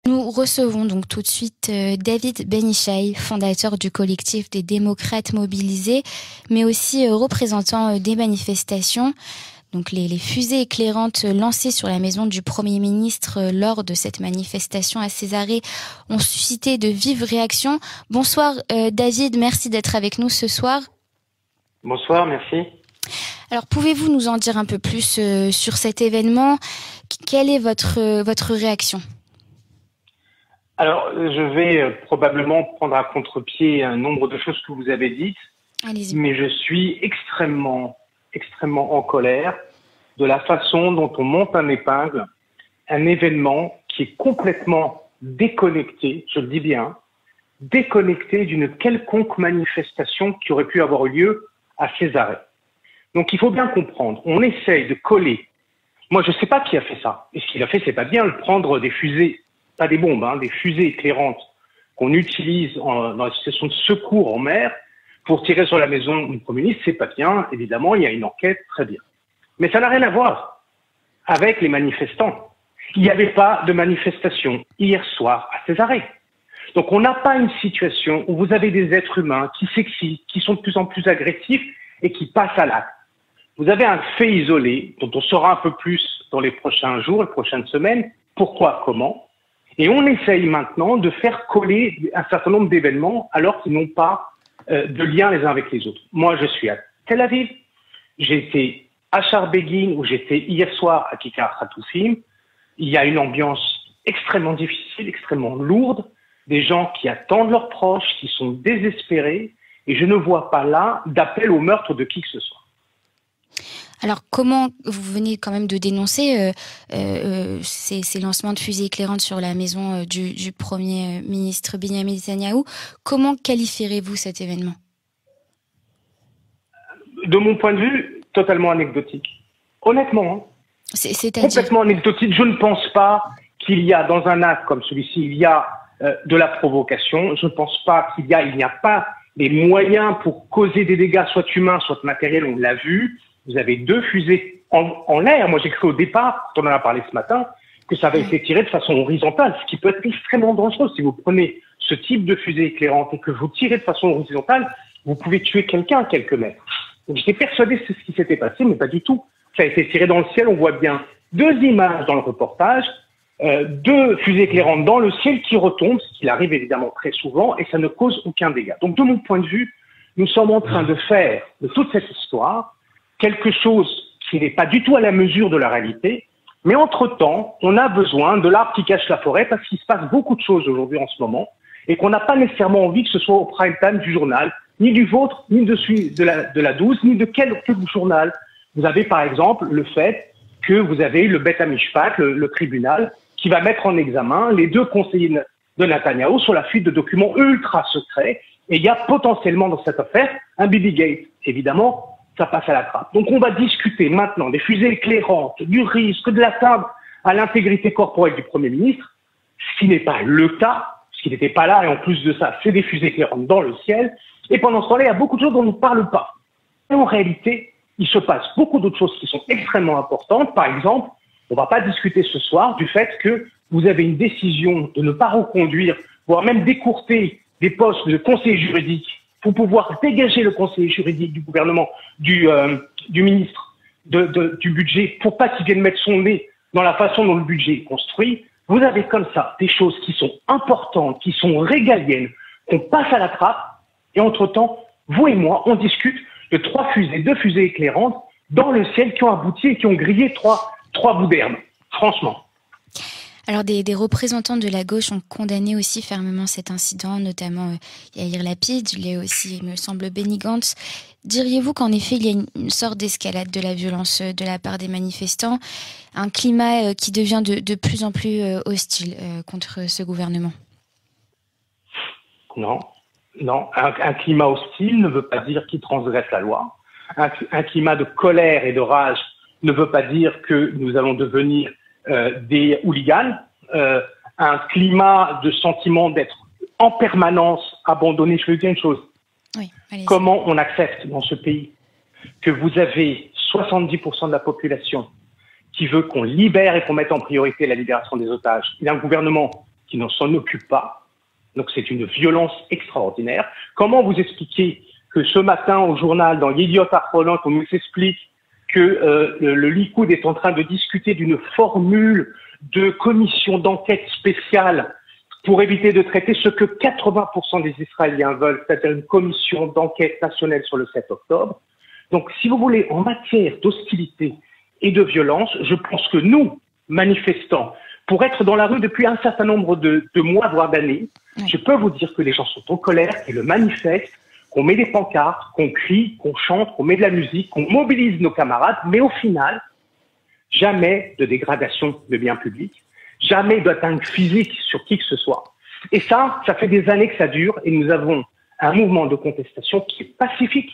Nous recevons donc tout de suite David Benichai, fondateur du collectif des démocrates mobilisés, mais aussi représentant des manifestations. Donc les fusées éclairantes lancées sur la maison du Premier ministre lors de cette manifestation à Césarée ont suscité de vives réactions. Bonsoir David, merci d'être avec nous ce soir. Bonsoir, merci. Alors pouvez-vous nous en dire un peu plus sur cet événement? Quelle est votre réaction? Alors, je vais probablement prendre à contre-pied un nombre de choses que vous avez dites, mais je suis extrêmement en colère de la façon dont on monte en épingle un événement qui est complètement déconnecté, je le dis bien, déconnecté d'une quelconque manifestation qui aurait pu avoir eu lieu à Césarée. Donc il faut bien comprendre, on essaye de coller. Moi, je ne sais pas qui a fait ça. Et ce qu'il a fait, c'est pas bien de prendre des fusées, pas des bombes, des fusées éclairantes qu'on utilise dans les situations de secours en mer pour tirer sur la maison du Premier ministre. C'est pas bien. Évidemment, il y a une enquête, très bien. Mais ça n'a rien à voir avec les manifestants. Il n'y avait pas de manifestation hier soir à Césarée. Donc on n'a pas une situation où vous avez des êtres humains qui s'excitent, qui sont de plus en plus agressifs et qui passent à l'acte. Vous avez un fait isolé dont on saura un peu plus dans les prochains jours, les prochaines semaines, pourquoi, comment. Et on essaye maintenant de faire coller un certain nombre d'événements alors qu'ils n'ont pas de lien les uns avec les autres. Moi, je suis à Tel Aviv, j'ai été à Sha'ar-Begin, où j'étais hier soir à Kikar Hatoufim. Il y a une ambiance extrêmement difficile, extrêmement lourde, des gens qui attendent leurs proches, qui sont désespérés, et je ne vois pas là d'appel au meurtre de qui que ce soit. Alors, comment vous venez quand même de dénoncer ces lancements de fusées éclairantes sur la maison du Premier ministre Benyamin Netanyahou? Comment qualifierez-vous cet événement? De mon point de vue, totalement anecdotique. Honnêtement, complètement anecdotique. Je ne pense pas qu'il y a, dans un acte comme celui-ci, il y a de la provocation. Je ne pense pas qu'il n'y a pas les moyens pour causer des dégâts, soit humains, soit matériels. On l'a vu. Vous avez deux fusées en l'air. Moi, j'ai cru au départ, quand on en a parlé ce matin, que ça avait été tiré de façon horizontale, ce qui peut être extrêmement dangereux. Si vous prenez ce type de fusée éclairante et que vous tirez de façon horizontale, vous pouvez tuer quelqu'un à quelques mètres. Donc, j'étais persuadé que c'est ce qui s'était passé, mais pas du tout. Ça a été tiré dans le ciel. On voit bien deux images dans le reportage, deux fusées éclairantes dans le ciel qui retombent, ce qui arrive évidemment très souvent, et ça ne cause aucun dégât. Donc, de mon point de vue, nous sommes en train de faire de toute cette histoire quelque chose qui n'est pas du tout à la mesure de la réalité, mais entre-temps, on a besoin de l'arbre qui cache la forêt parce qu'il se passe beaucoup de choses aujourd'hui en ce moment et qu'on n'a pas nécessairement envie que ce soit au prime time du journal, ni du vôtre, ni de la 12, ni de quel journal. Vous avez par exemple le fait que vous avez le Bet HaMishpat, le tribunal, qui va mettre en examen les deux conseillers de Netanyahou sur la fuite de documents ultra secrets, et il y a potentiellement dans cette affaire un Bibi Gate. Évidemment, ça passe à la trappe. Donc on va discuter maintenant des fusées éclairantes, du risque, de l'atteinte à l'intégrité corporelle du Premier ministre, ce qui n'est pas le cas, parce qu'il n'était pas là, et en plus de ça, c'est des fusées éclairantes dans le ciel, et pendant ce temps-là, il y a beaucoup de choses dont on ne parle pas. Et en réalité, il se passe beaucoup d'autres choses qui sont extrêmement importantes. Par exemple, on ne va pas discuter ce soir du fait que vous avez une décision de ne pas reconduire, voire même d'écourter des postes de conseiller juridique pour pouvoir dégager le conseiller juridique du gouvernement, du ministre du budget, pour pas qu'il vienne mettre son nez dans la façon dont le budget est construit. Vous avez comme ça des choses qui sont importantes, qui sont régaliennes, qu'on passe à la trappe, et entre-temps, vous et moi, on discute de deux fusées éclairantes dans le ciel qui ont abouti et qui ont grillé trois bouts d'herbe, franchement. Alors, des représentants de la gauche ont condamné aussi fermement cet incident, notamment Yair Lapid, il y a aussi, il me semble, Benny Gantz. Diriez-vous qu'en effet, il y a une sorte d'escalade de la violence de la part des manifestants, un climat qui devient de plus en plus hostile contre ce gouvernement? Non. Un climat hostile ne veut pas dire qu'il transgresse la loi. Un climat de colère et de rage ne veut pas dire que nous allons devenir des hooligans, un climat de sentiment d'être en permanence abandonné. Je veux dire une chose. Oui, comment on accepte dans ce pays que vous avez 70% de la population qui veut qu'on libère et qu'on mette en priorité la libération des otages, et un gouvernement qui qui ne s'en occupe pas. Donc c'est une violence extraordinaire. Comment vous expliquez que ce matin au journal, dans Yediot Ahronot, on nous explique que le Likoud est en train de discuter d'une formule de commission d'enquête spéciale pour éviter de traiter ce que 80% des Israéliens veulent, c'est-à-dire une commission d'enquête nationale sur le 7 octobre. Donc, si vous voulez, en matière d'hostilité et de violence, je pense que nous, manifestants, pour être dans la rue depuis un certain nombre de mois, voire d'années, je peux vous dire que les gens sont en colère, qu'ils le manifestent, qu'on met des pancartes, qu'on crie, qu'on chante, qu'on met de la musique, qu'on mobilise nos camarades, mais au final, jamais de dégradation de biens publics, jamais d'atteinte physique sur qui que ce soit. Et ça fait des années que ça dure, et nous avons un mouvement de contestation qui est pacifique,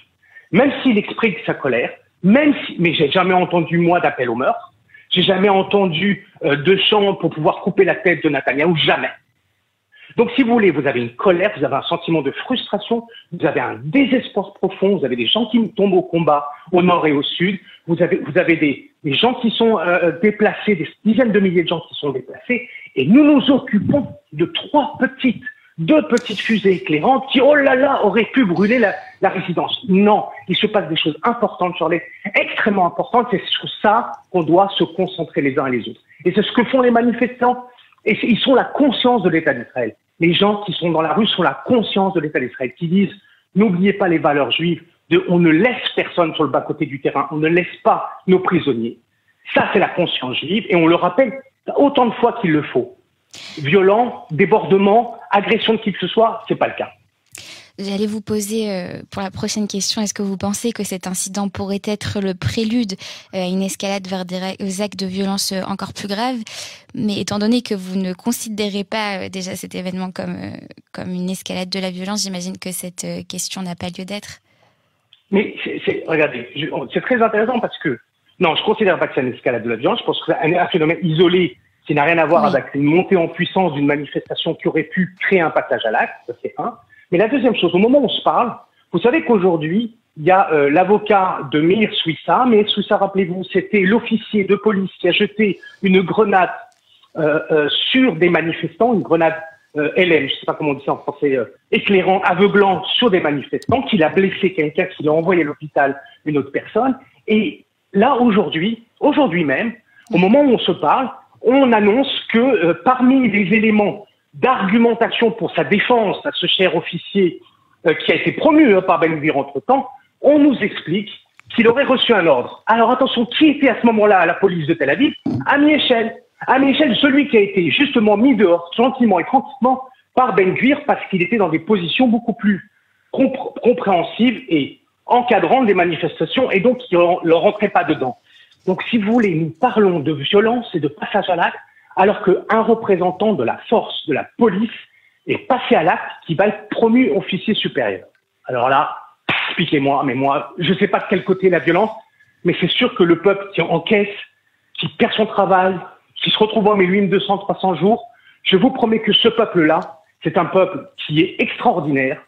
même s'il exprime sa colère, mais j'ai jamais entendu, moi, d'appel au meurtre, j'ai jamais entendu de chants pour pouvoir couper la tête de Netanyahou, jamais. Donc, si vous voulez, vous avez une colère, vous avez un sentiment de frustration, vous avez un désespoir profond, vous avez des gens qui tombent au combat au nord et au sud, vous avez des gens qui sont déplacés, des dizaines de milliers de gens qui sont déplacés, et nous nous occupons de deux petites fusées éclairantes qui, oh là là, auraient pu brûler la résidence. Non, il se passe des choses importantes, Charlie, extrêmement importantes, c'est sur ça qu'on doit se concentrer les uns et les autres. Et c'est ce que font les manifestants. Et ils sont la conscience de l'État d'Israël. Les gens qui sont dans la rue sont la conscience de l'État d'Israël, qui disent « N'oubliez pas les valeurs juives, on ne laisse personne sur le bas-côté du terrain, on ne laisse pas nos prisonniers. » Ça, c'est la conscience juive, et on le rappelle autant de fois qu'il le faut. Violent, débordement, agression de qui que ce soit, c'est pas le cas. J'allais vous poser pour la prochaine question, est-ce que vous pensez que cet incident pourrait être le prélude à une escalade vers des actes de violence encore plus graves? Mais étant donné que vous ne considérez pas déjà cet événement comme une escalade de la violence, j'imagine que cette question n'a pas lieu d'être. Mais regardez, c'est très intéressant parce que, non, je ne considère pas que c'est une escalade de la violence, je pense que c'est un phénomène isolé qui n'a rien à voir avec une montée en puissance d'une manifestation qui aurait pu créer un passage à l'acte, ça c'est un. Mais la deuxième chose, au moment où on se parle, vous savez qu'aujourd'hui, il y a l'avocat de Meir Swissa. Meir Swissa, rappelez-vous, c'était l'officier de police qui a jeté une grenade sur des manifestants, une grenade LM, je ne sais pas comment on dit ça en français, éclairant, aveuglant sur des manifestants, qu'il a blessé quelqu'un, qu'il a envoyé à l'hôpital une autre personne. Et là, aujourd'hui même, au moment où on se parle, on annonce que parmi les éléments d'argumentation pour sa défense à ce cher officier qui a été promu par Ben Gvir entre-temps, on nous explique qu'il aurait reçu un ordre. Alors attention, qui était à ce moment-là à la police de Tel Aviv? Ami Echel, celui qui a été justement mis dehors gentiment et tranquillement par Ben Gvir parce qu'il était dans des positions beaucoup plus compréhensives et encadrantes des manifestations et donc qui ne leur rentrait pas dedans. Donc si vous voulez, nous parlons de violence et de passage à l'acte alors qu'un représentant de la force, de la police, est passé à l'acte qui va être promu officier supérieur. Alors là, expliquez-moi, mais moi, je ne sais pas de quel côté la violence, mais c'est sûr que le peuple qui encaisse, qui perd son travail, qui se retrouve en 1200, 300 jours, je vous promets que ce peuple-là, c'est un peuple qui est extraordinaire,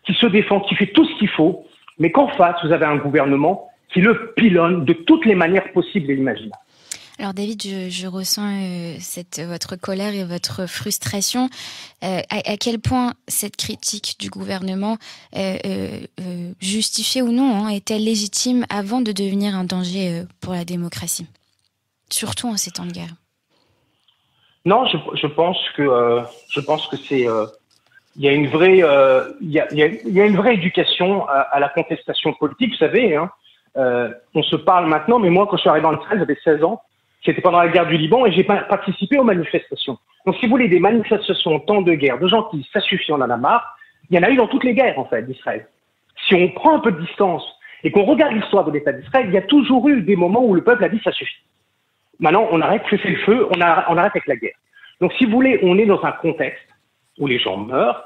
qui se défend, qui fait tout ce qu'il faut, mais qu'en face, vous avez un gouvernement qui le pilonne de toutes les manières possibles et imaginables. Alors David, je ressens votre colère et votre frustration. À quel point cette critique du gouvernement, justifiée ou non, est-elle légitime avant de devenir un danger pour la démocratie, surtout en ces temps de guerre? Non, je pense que c'est il y a une vraie une vraie éducation à la contestation politique, vous savez. On se parle maintenant, mais moi quand je suis arrivé en Israël, j'avais 16 ans. C'était pendant la guerre du Liban et j'ai participé aux manifestations. Donc, si vous voulez, des manifestations en temps de guerre, de gens qui ça suffit, on en a marre, il y en a eu dans toutes les guerres, en fait, d'Israël. Si on prend un peu de distance et qu'on regarde l'histoire de l'État d'Israël, il y a toujours eu des moments où le peuple a dit ça suffit. Maintenant, on arrête de cesser le feu, on arrête avec la guerre. Donc, si vous voulez, on est dans un contexte où les gens meurent,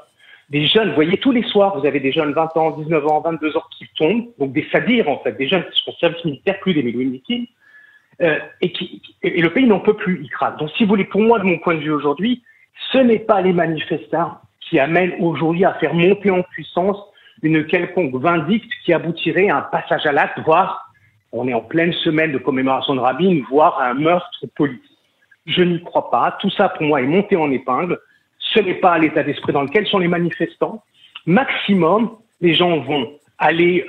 des jeunes, vous voyez, tous les soirs, vous avez des jeunes 20 ans, 19 ans, 22 ans qui tombent, donc des sadirs, en fait, des jeunes qui sont service militaire, plus des milliers de victimes. Et le pays n'en peut plus, il crame. Donc, si vous voulez, pour moi, de mon point de vue aujourd'hui, ce n'est pas les manifestants qui amènent aujourd'hui à faire monter en puissance une quelconque vindicte qui aboutirait à un passage à l'acte, voire, on est en pleine semaine de commémoration de Rabin, voire à un meurtre politique. Je n'y crois pas. Tout ça, pour moi, est monté en épingle. Ce n'est pas l'état d'esprit dans lequel sont les manifestants. Maximum, les gens vont aller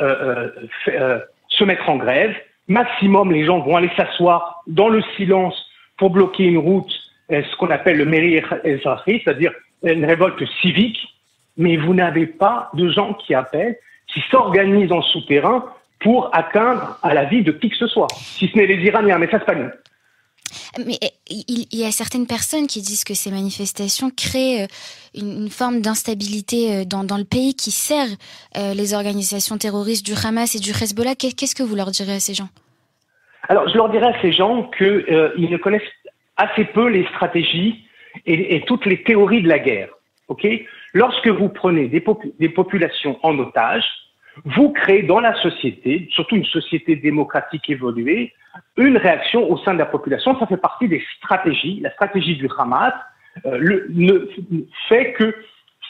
se mettre en grève. Maximum, les gens vont aller s'asseoir dans le silence pour bloquer une route, ce qu'on appelle le Meri Ezrahi, c'est-à-dire une révolte civique. Mais vous n'avez pas de gens qui appellent, qui s'organisent en souterrain pour atteindre à la vie de qui que ce soit, si ce n'est les Iraniens, mais ça c'est pas nous. Mais il y a certaines personnes qui disent que ces manifestations créent une forme d'instabilité dans le pays qui sert les organisations terroristes du Hamas et du Hezbollah. Qu'est-ce que vous leur direz à ces gens? Alors, je leur dirais à ces gens qu'ils ne connaissent assez peu les stratégies et toutes les théories de la guerre. Okay? Lorsque vous prenez des populations en otage, vous créez dans la société, surtout une société démocratique évoluée, une réaction au sein de la population. Ça fait partie des stratégies. La stratégie du Hamas fait que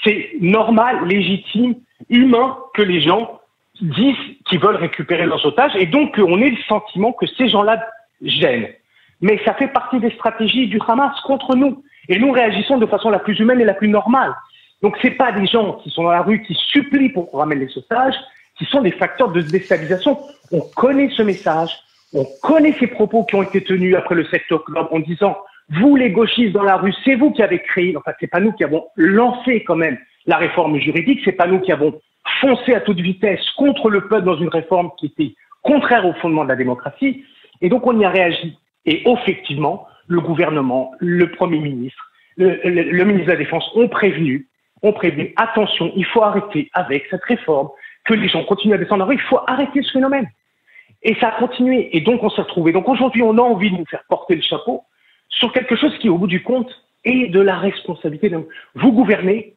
c'est normal, légitime, humain que les gens disent qu'ils veulent récupérer leurs otages et donc on ait le sentiment que ces gens-là gênent. Mais ça fait partie des stratégies du Hamas contre nous. Et nous réagissons de façon la plus humaine et la plus normale. Donc c'est pas des gens qui sont dans la rue, qui supplient pour qu'on ramène les otages, qui sont des facteurs de déstabilisation. On connaît ce message, on connaît ces propos qui ont été tenus après le 7 octobre en disant « Vous les gauchistes dans la rue, c'est vous qui avez créé, enfin c'est pas nous qui avons lancé quand même la réforme juridique, c'est pas nous qui avons foncé à toute vitesse contre le peuple dans une réforme qui était contraire au fondement de la démocratie. » Et donc on y a réagi. Et effectivement, le gouvernement, le Premier ministre, le ministre de la Défense ont prévenu, attention, il faut arrêter avec cette réforme, que les gens continuent à descendre en rue, il faut arrêter ce phénomène. Et ça a continué. Et donc, on s'est retrouvé. Donc, aujourd'hui, on a envie de nous faire porter le chapeau sur quelque chose qui, au bout du compte, est de la responsabilité. Vous gouvernez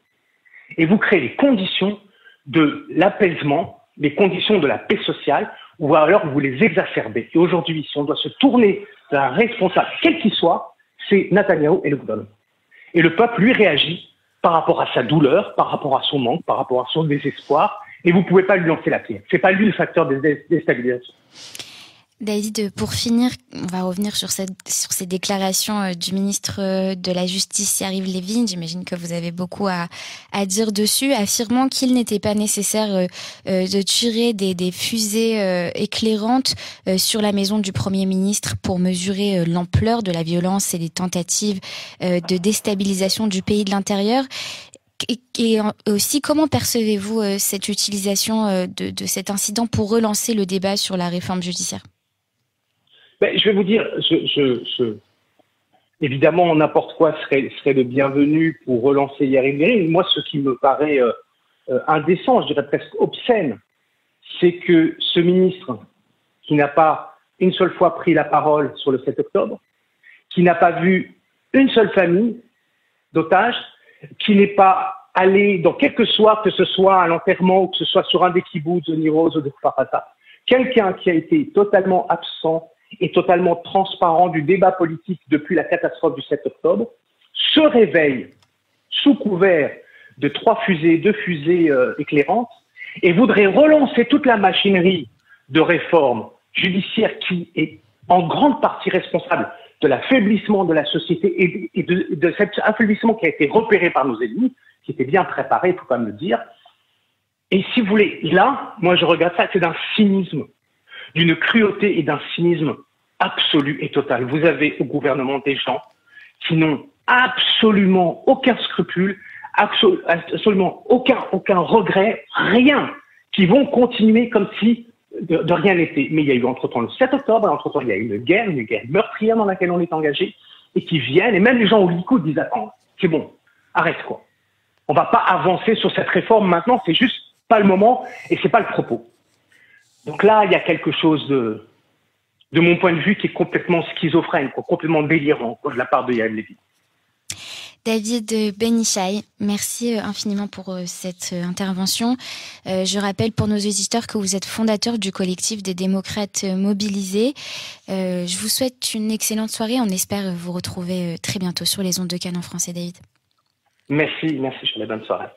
et vous créez les conditions de l'apaisement, les conditions de la paix sociale, ou alors vous les exacerbez. Et aujourd'hui, si on doit se tourner vers un responsable, quel qu'il soit, c'est Netanyahou et le gouvernement. Et le peuple, lui, réagit par rapport à sa douleur, par rapport à son manque, par rapport à son désespoir. Et vous ne pouvez pas lui lancer la pierre. Ce n'est pas lui le facteur de déstabilisation. David, pour finir, on va revenir sur ces déclarations du ministre de la Justice, Yariv Levin. J'imagine que vous avez beaucoup à dire dessus, affirmant qu'il n'était pas nécessaire de tirer des fusées éclairantes sur la maison du Premier ministre pour mesurer l'ampleur de la violence et des tentatives de déstabilisation du pays de l'intérieur. Et aussi, comment percevez-vous cette utilisation de cet incident pour relancer le débat sur la réforme judiciaire? Je vais vous dire, évidemment, n'importe quoi serait le bienvenu pour relancer Yariv Levin. Moi, ce qui me paraît indécent, je dirais presque obscène, c'est que ce ministre qui n'a pas une seule fois pris la parole sur le 7 octobre, qui n'a pas vu une seule famille d'otages, qui n'est pas allé dans quel que ce soit à l'enterrement ou que ce soit sur un des kibboutz de Niroz ou de Farata, quelqu'un qui a été totalement absent et totalement transparent du débat politique depuis la catastrophe du 7 octobre, se réveille sous couvert de deux fusées éclairantes et voudrait relancer toute la machinerie de réforme judiciaire qui est en grande partie responsable de l'affaiblissement de la société et de cet affaiblissement qui a été repéré par nos ennemis, qui était bien préparé, il faut quand même le dire. Et si vous voulez, là, moi je regarde ça, c'est d'un cynisme, d'une cruauté et d'un cynisme absolu et total. Vous avez au gouvernement des gens qui n'ont absolument aucun scrupule, absolument aucun regret, rien, qui vont continuer comme si de rien n'était. Mais il y a eu entre-temps le 7 octobre, et entre-temps il y a eu une guerre meurtrière dans laquelle on est engagé, et qui viennent, et même les gens au Likoud disent « Attends, c'est bon, arrête quoi. On va pas avancer sur cette réforme maintenant, c'est juste pas le moment, et c'est pas le propos. » Donc là, il y a quelque chose de mon point de vue, qui est complètement schizophrène, complètement délirant de la part de Yariv Levin. David Ben Ishai, merci infiniment pour cette intervention. Je rappelle pour nos auditeurs que vous êtes fondateur du collectif des démocrates mobilisés. Je vous souhaite une excellente soirée. On espère vous retrouver très bientôt sur les ondes de Cannes en français, David. Merci, bonne soirée.